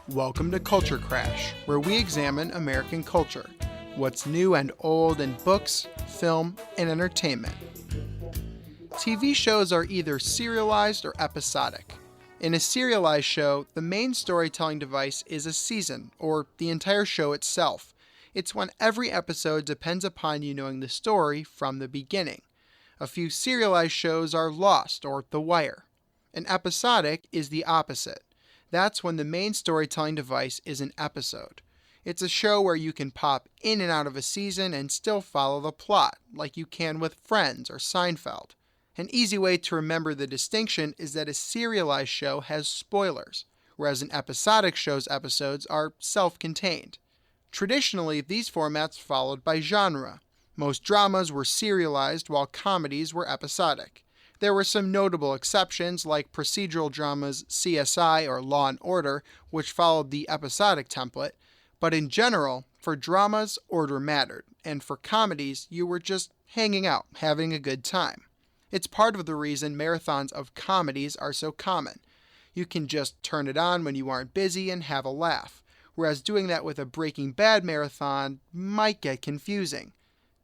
Welcome to Culture Crash, where we examine American culture, what's new and old in books, film, and entertainment. TV shows are either serialized or episodic. In a serialized show, the main storytelling device is a season, or the entire show itself. It's when every episode depends upon you knowing the story from the beginning. A few serialized shows are Lost or The Wire. An episodic is the opposite. That's when the main storytelling device is an episode. It's a show where you can pop in and out of a season and still follow the plot, like you can with Friends or Seinfeld. An easy way to remember the distinction is that a serialized show has spoilers, whereas an episodic show's episodes are self-contained. Traditionally, these formats followed by genre. Most dramas were serialized while comedies were episodic. There were some notable exceptions like procedural dramas CSI or Law & Order, which followed the episodic template, but in general, for dramas, order mattered, and for comedies, you were just hanging out, having a good time. It's part of the reason marathons of comedies are so common. You can just turn it on when you aren't busy and have a laugh, whereas doing that with a Breaking Bad marathon might get confusing.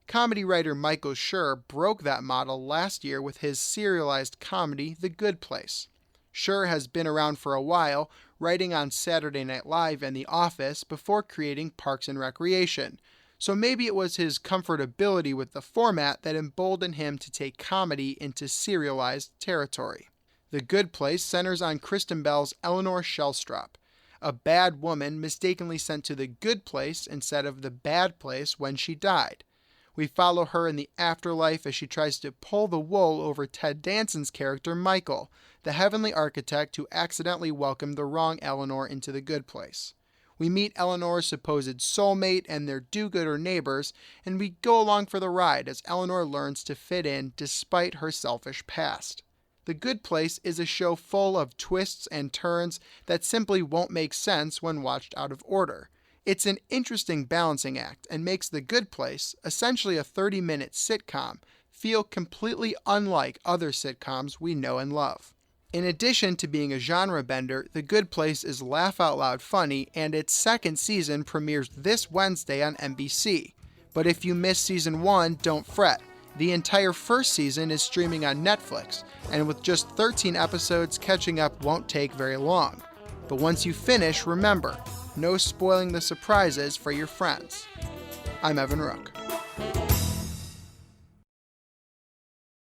Comedy writer Michael Schur broke that model last year with his serialized comedy, The Good Place. Schur has been around for a while, writing on Saturday Night Live and The Office before creating Parks and Recreation, so maybe it was his comfortability with the format that emboldened him to take comedy into serialized territory. The Good Place centers on Kristen Bell's Eleanor Shellstrop, a bad woman mistakenly sent to the good place instead of the bad place when she died. We follow her in the afterlife as she tries to pull the wool over Ted Danson's character Michael, the heavenly architect who accidentally welcomed the wrong Eleanor into the good place. We meet Eleanor's supposed soulmate and their do-gooder neighbors, and we go along for the ride as Eleanor learns to fit in despite her selfish past. The Good Place is a show full of twists and turns that simply won't make sense when watched out of order. It's an interesting balancing act and makes The Good Place, essentially a 30-minute sitcom, feel completely unlike other sitcoms we know and love. In addition to being a genre bender, The Good Place is laugh-out-loud funny, and its second season premieres this Wednesday on NBC. But if you missed season 1, don't fret. The entire first season is streaming on Netflix, and with just 13 episodes, catching up won't take very long. But once you finish, remember, no spoiling the surprises for your friends. I'm Evan Rook.